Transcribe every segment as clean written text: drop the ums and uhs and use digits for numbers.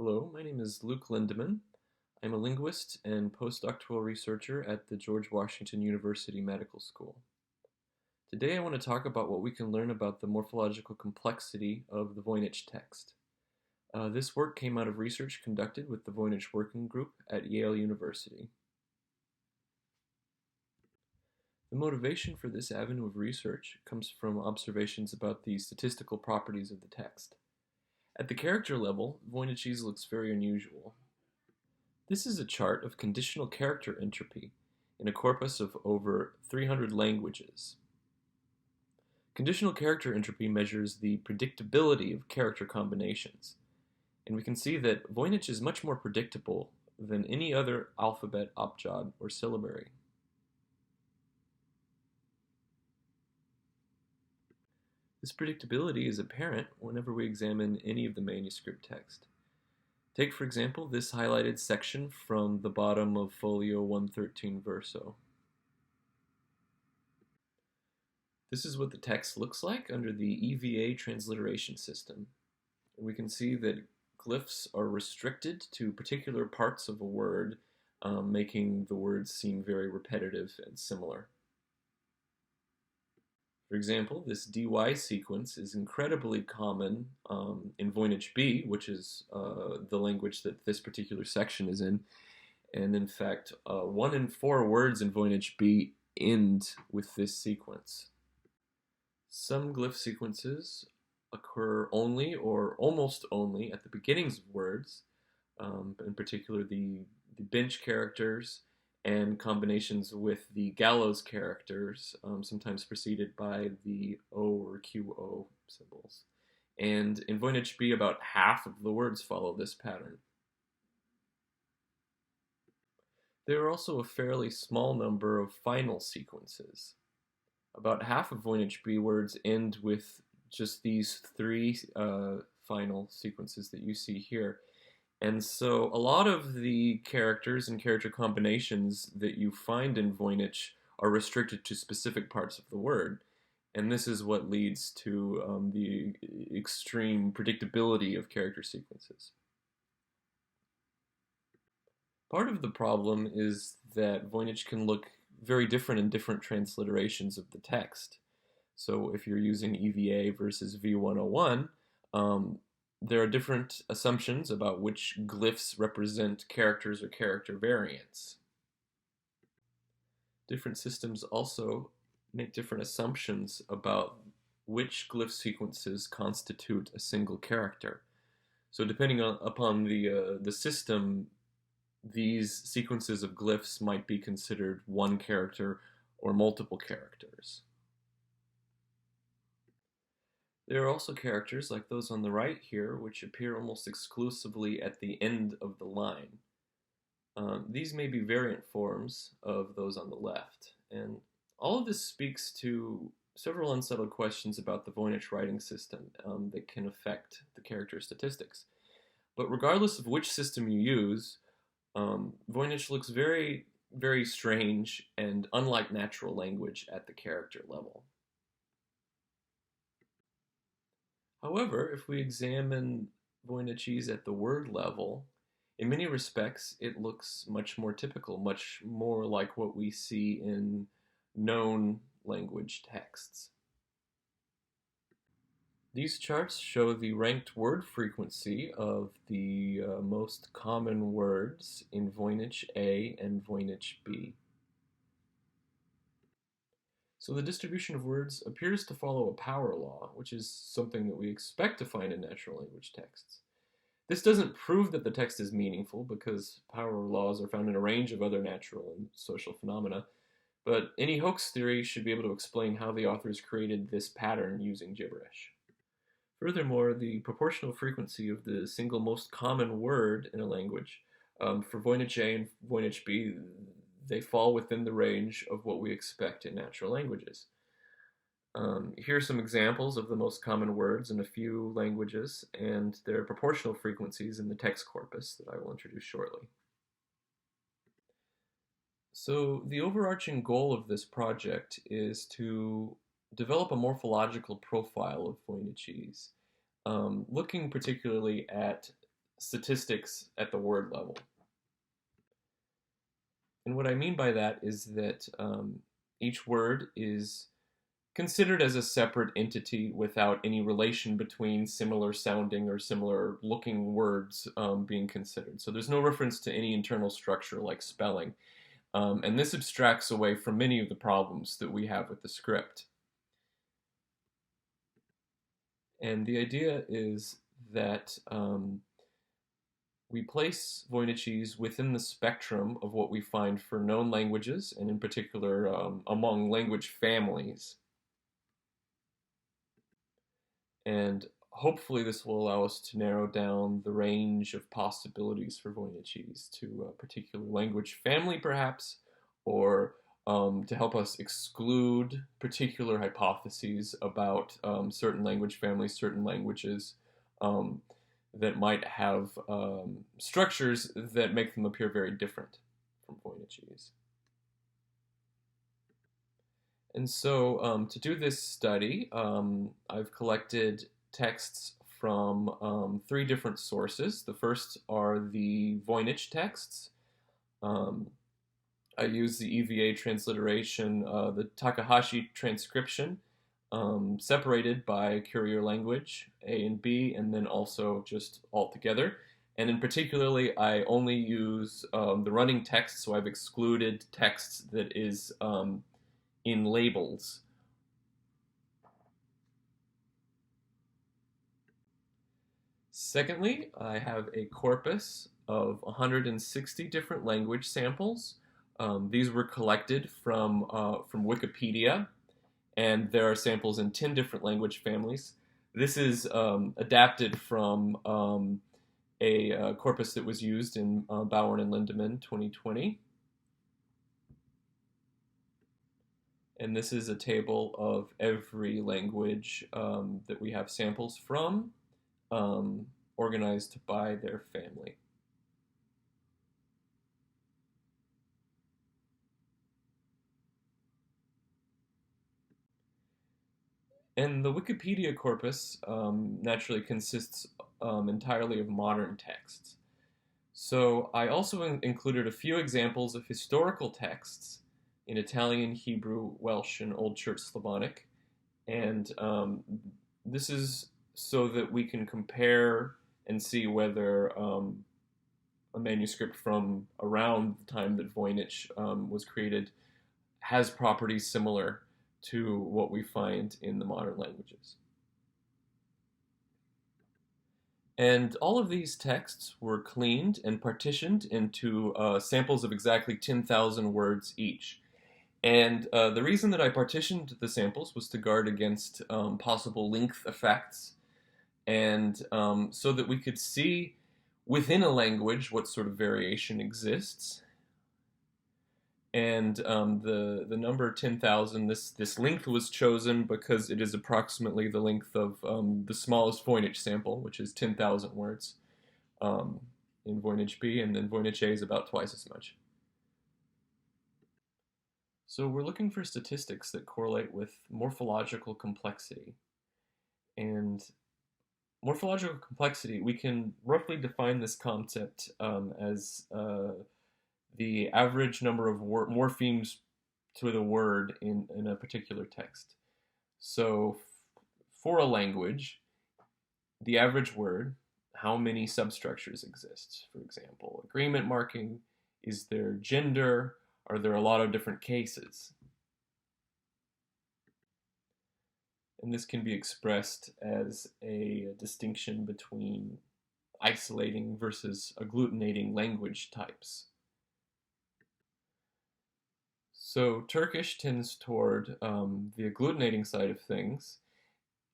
Hello, my name is Luke Lindemann. I'm a linguist and postdoctoral researcher at the George Washington University Medical School. Today I want to talk about what we can learn about the morphological complexity of the Voynich text. This work came out of research conducted with the Voynich Working Group at Yale University. The motivation for this avenue of research comes from observations about the statistical properties of the text. At the character level, Voynichese looks very unusual. This is a chart of conditional character entropy in a corpus of over 300 languages. Conditional character entropy measures the predictability of character combinations, and we can see that Voynich is much more predictable than any other alphabet, abjad, or syllabary. This predictability is apparent whenever we examine any of the manuscript text. Take, for example, this highlighted section from the bottom of folio 113 verso. This is what the text looks like under the EVA transliteration system. We can see that glyphs are restricted to particular parts of a word, making the words seem very repetitive and similar. For example, this dy sequence is incredibly common in Voynich B, which is the language that this particular section is in. And in fact, 1 in 4 words in Voynich B end with this sequence. Some glyph sequences occur only or almost only at the beginnings of words, in particular the bench characters and combinations with the gallows characters, sometimes preceded by the O or QO symbols. And in Voynich B, about half of the words follow this pattern. There are also a fairly small number of final sequences. About half of Voynich B words end with just these 3 final sequences that you see here. And so a lot of the characters and character combinations that you find in Voynich are restricted to specific parts of the word. And this is what leads to the extreme predictability of character sequences. Part of the problem is that Voynich can look very different in different transliterations of the text. So if you're using EVA versus V101, there are different assumptions about which glyphs represent characters or character variants. Different systems also make different assumptions about which glyph sequences constitute a single character. So depending upon the system, these sequences of glyphs might be considered one character or multiple characters. There are also characters, like those on the right here, which appear almost exclusively at the end of the line. These may be variant forms of those on the left, and all of this speaks to several unsettled questions about the Voynich writing system that can affect the character statistics. But regardless of which system you use, Voynich looks very, very strange and unlike natural language at the character level. However, if we examine Voynichese at the word level, in many respects it looks much more typical, much more like what we see in known language texts. These charts show the ranked word frequency of the most common words in Voynich A and Voynich B. So the distribution of words appears to follow a power law, which is something that we expect to find in natural language texts. This doesn't prove that the text is meaningful, because power laws are found in a range of other natural and social phenomena, but any hoax theory should be able to explain how the authors created this pattern using gibberish. Furthermore, the proportional frequency of the single most common word in a language, for Voynich A and Voynich B, they fall within the range of what we expect in natural languages. Here are some examples of the most common words in a few languages and their proportional frequencies in the text corpus that I will introduce shortly. So the overarching goal of this project is to develop a morphological profile of Voynichese, looking particularly at statistics at the word level. And what I mean by that is that each word is considered as a separate entity without any relation between similar sounding or similar looking words being considered. So there's no reference to any internal structure like spelling. And this abstracts away from many of the problems that we have with the script. And the idea is that we place Voynichese within the spectrum of what we find for known languages, and in particular among language families. And hopefully this will allow us to narrow down the range of possibilities for Voynichese to a particular language family, perhaps, or to help us exclude particular hypotheses about certain language families, certain languages that might have structures that make them appear very different from Voynichese. And so to do this study, I've collected texts from 3 different sources. The first are the Voynich texts. I use the EVA transliteration, the Takahashi transcription, separated by courier language, A and B, and then also just all together. And in particularly, I only use the running text, so I've excluded text that is in labels. Secondly, I have a corpus of 160 different language samples. These were collected from Wikipedia, and there are samples in 10 different language families. This is adapted from a corpus that was used in Bowen and Lindemann 2020. And this is a table of every language that we have samples from, organized by their family. And the Wikipedia corpus naturally consists entirely of modern texts. So I also included a few examples of historical texts in Italian, Hebrew, Welsh, and Old Church Slavonic. And this is so that we can compare and see whether a manuscript from around the time that Voynich was created has properties similar to what we find in the modern languages. And all of these texts were cleaned and partitioned into samples of exactly 10,000 words each. And the reason that I partitioned the samples was to guard against possible length effects, and so that we could see within a language what sort of variation exists. And the number 10,000, this length was chosen because it is approximately the length of the smallest Voynich sample, which is 10,000 words in Voynich B, and then Voynichese is about twice as much. So we're looking for statistics that correlate with morphological complexity. And morphological complexity, we can roughly define this concept as the average number of morphemes to the word in a particular text. So for a language, the average word, how many substructures exist? For example, agreement marking, is there gender? Are there a lot of different cases? And this can be expressed as a distinction between isolating versus agglutinating language types. So Turkish tends toward the agglutinating side of things.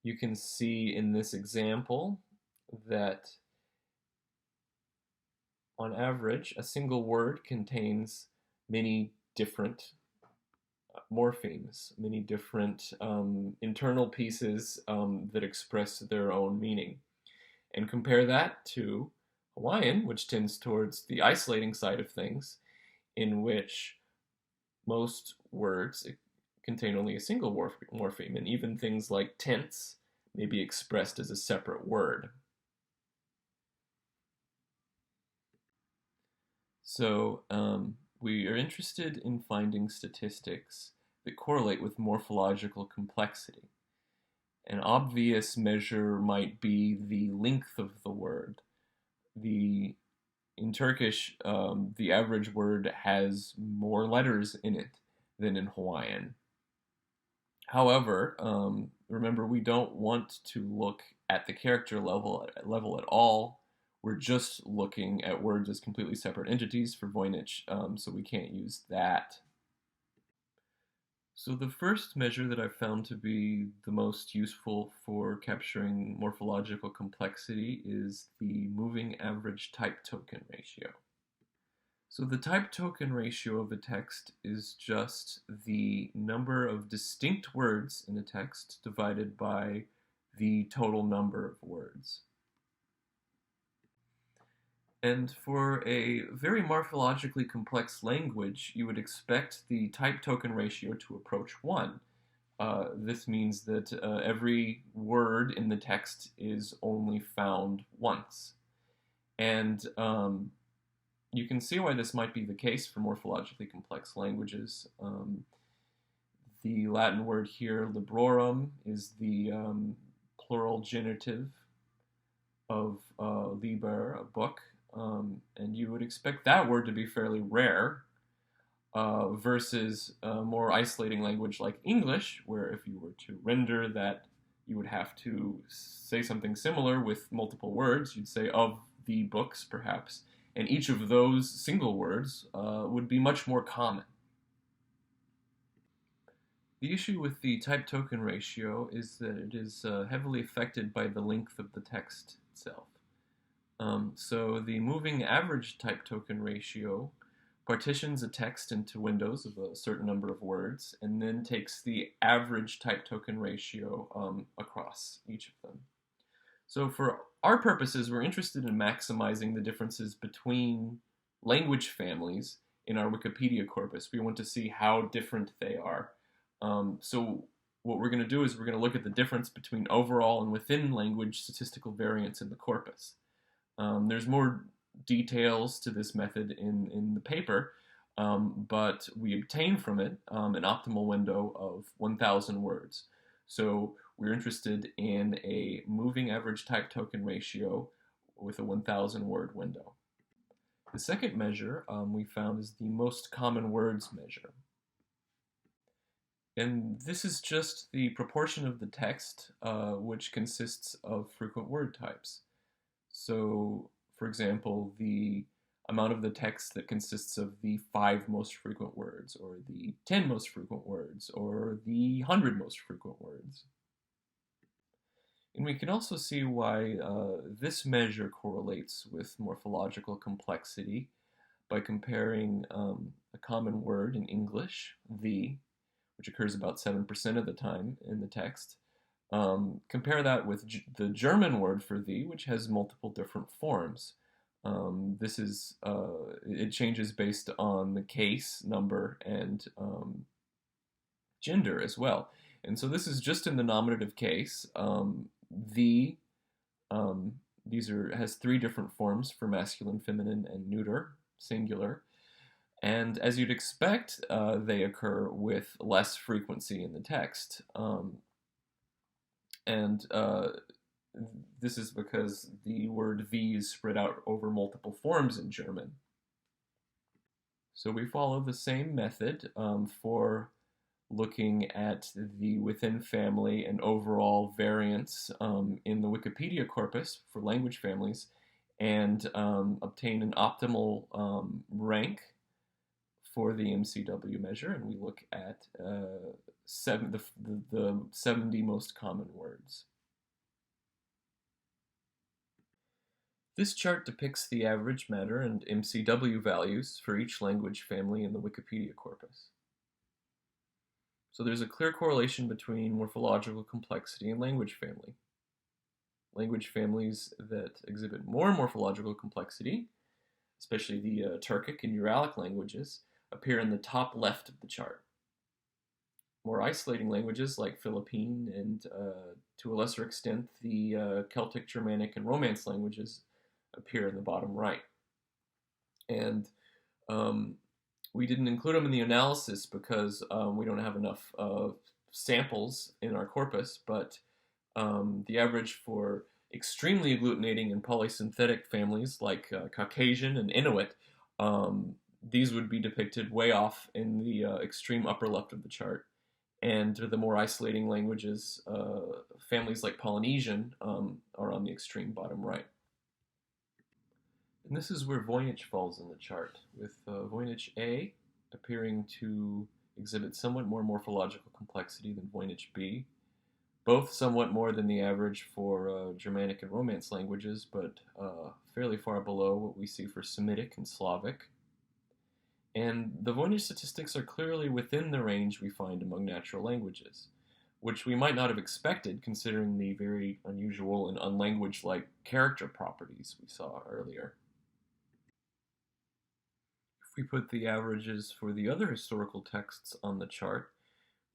You can see in this example that on average, a single word contains many different morphemes, many different internal pieces that express their own meaning. And compare that to Hawaiian, which tends towards the isolating side of things, in which most words contain only a single morpheme, and even things like tense may be expressed as a separate word. So we are interested in finding statistics that correlate with morphological complexity. An obvious measure might be the length of the word. In Turkish, the average word has more letters in it than in Hawaiian. However, remember, we don't want to look at the character level at all. We're just looking at words as completely separate entities for Voynich, so we can't use that. So the first measure that I found to be the most useful for capturing morphological complexity is the moving average type token ratio. So the type token ratio of a text is just the number of distinct words in a text divided by the total number of words. And for a very morphologically complex language, you would expect the type token ratio to approach 1. This means that every word in the text is only found once. And you can see why this might be the case for morphologically complex languages. The Latin word here, librorum, is the plural genitive of liber, a book, and you would expect that word to be fairly rare versus a more isolating language like English, where if you were to render that, you would have to say something similar with multiple words. You'd say of the books, perhaps, and each of those single words would be much more common. The issue with the type token ratio is that it is heavily affected by the length of the text itself. So the moving average type token ratio partitions a text into windows of a certain number of words and then takes the average type token ratio across each of them. So for our purposes, we're interested in maximizing the differences between language families in our Wikipedia corpus. We want to see how different they are. So what we're going to do is we're going to look at the difference between overall and within language statistical variance in the corpus. There's more details to this method in the paper, but we obtain from it an optimal window of 1,000 words. So we're interested in a moving average type token ratio with a 1,000 word window. The second measure we found is the most common words measure. And this is just the proportion of the text which consists of frequent word types. So, for example, the amount of the text that consists of the 5 most frequent words, or the 10 most frequent words, or the 100 most frequent words. And we can also see why this measure correlates with morphological complexity by comparing a common word in English, the, which occurs about 7% of the time in the text. Compare that with the German word for the, which has multiple different forms. It changes based on the case, number, and gender as well. And so this is just in the nominative case. Has 3 different forms for masculine, feminine, and neuter, singular. And as you'd expect, they occur with less frequency in the text. This is because the word "wie" is spread out over multiple forms in German. So we follow the same method for looking at the within family and overall variance in the Wikipedia corpus for language families and obtain an optimal rank for the MCW measure, and we look at the 70 most common words. This chart depicts the average MATTR and MCW values for each language family in the Wikipedia corpus. So there's a clear correlation between morphological complexity and language family. Language families that exhibit more morphological complexity, especially the Turkic and Uralic languages, appear in the top left of the chart. More isolating languages like Philippine and, to a lesser extent, the Celtic, Germanic, and Romance languages appear in the bottom right. And We didn't include them in the analysis because we don't have enough samples in our corpus, but the average for extremely agglutinating and polysynthetic families like Caucasian and Inuit, these would be depicted way off in the extreme upper left of the chart. And the more isolating languages, families like Polynesian, are on the extreme bottom right. And this is where Voynich falls in the chart, with Voynich A appearing to exhibit somewhat more morphological complexity than Voynich B, both somewhat more than the average for Germanic and Romance languages, but fairly far below what we see for Semitic and Slavic. And the Voynich statistics are clearly within the range we find among natural languages, which we might not have expected considering the very unusual and unlanguage-like character properties we saw earlier. If we put the averages for the other historical texts on the chart,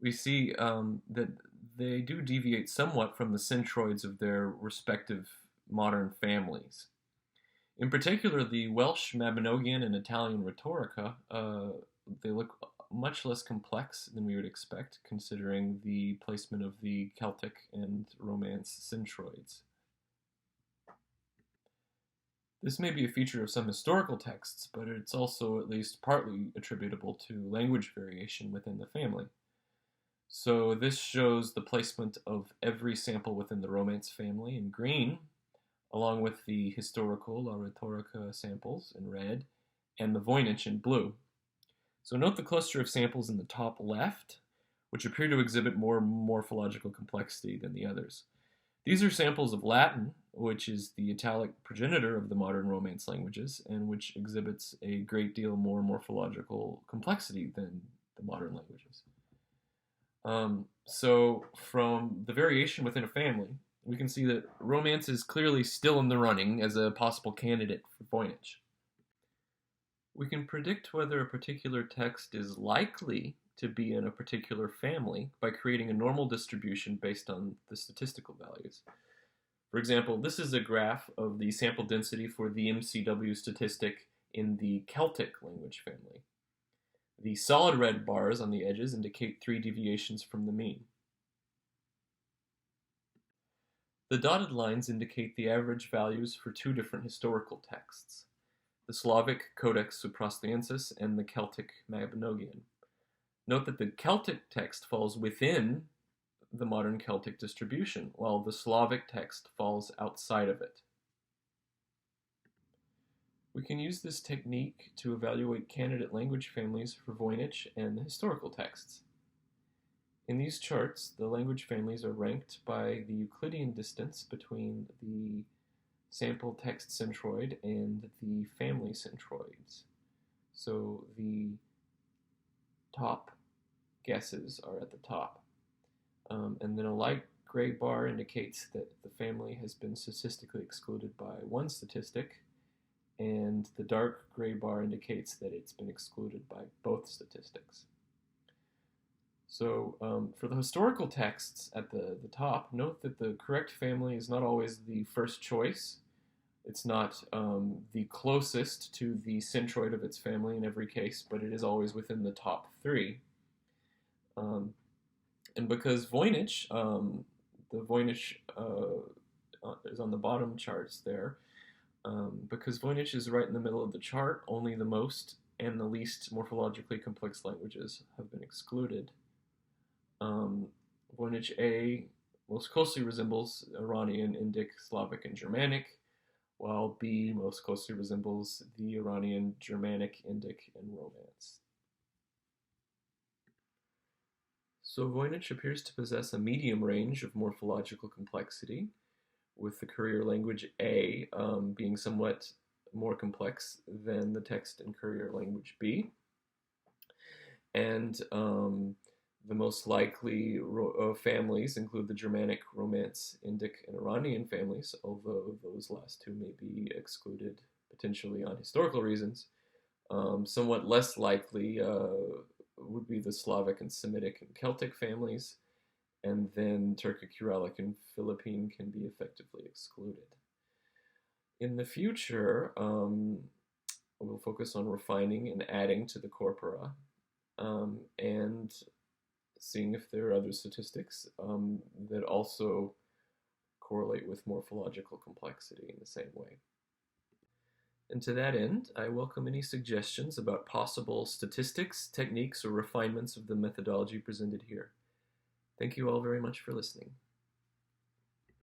we see that they do deviate somewhat from the centroids of their respective modern families. In particular, the Welsh Mabinogion and Italian Rhetorica, they look much less complex than we would expect, considering the placement of the Celtic and Romance centroids. This may be a feature of some historical texts, but it's also at least partly attributable to language variation within the family. So this shows the placement of every sample within the Romance family in green, along with the historical La Rhetorica samples in red, and the Voynich in blue. So note the cluster of samples in the top left, which appear to exhibit more morphological complexity than the others. These are samples of Latin, which is the Italic progenitor of the modern Romance languages, and which exhibits a great deal more morphological complexity than the modern languages. So from the variation within a family, we can see that Romance is clearly still in the running as a possible candidate for Voynich. We can predict whether a particular text is likely to be in a particular family by creating a normal distribution based on the statistical values. For example, this is a graph of the sample density for the MCW statistic in the Celtic language family. The solid red bars on the edges indicate 3 deviations from the mean. The dotted lines indicate the average values for 2 different historical texts, the Slavic Codex Suprasliensis and the Celtic Mabinogion. Note that the Celtic text falls within the modern Celtic distribution, while the Slavic text falls outside of it. We can use this technique to evaluate candidate language families for Voynich and the historical texts. In these charts, the language families are ranked by the Euclidean distance between the sample text centroid and the family centroids. So the top guesses are at the top. And then a light gray bar indicates that the family has been statistically excluded by one statistic, and the dark gray bar indicates that it's been excluded by both statistics. So for the historical texts at the top, note that the correct family is not always the first choice. It's not the closest to the centroid of its family in every case, but it is always within the top 3. And because Voynich, the Voynich is on the bottom charts there, because Voynich is right in the middle of the chart, only the most and the least morphologically complex languages have been excluded. Voynich A most closely resembles Iranian, Indic, Slavic, and Germanic, while B most closely resembles the Iranian, Germanic, Indic, and Romance. So Voynich appears to possess a medium range of morphological complexity, with the courier language A being somewhat more complex than the text in courier language B. And the most likely families include the Germanic, Romance, Indic, and Iranian families, although those last 2 may be excluded potentially on historical reasons. Somewhat less likely would be the Slavic and Semitic and Celtic families, and then Turkic, Uralic, and Philippine can be effectively excluded. In the future, we'll focus on refining and adding to the corpora, and seeing if there are other statistics that also correlate with morphological complexity in the same way. And to that end, I welcome any suggestions about possible statistics, techniques, or refinements of the methodology presented here. Thank you all very much for listening.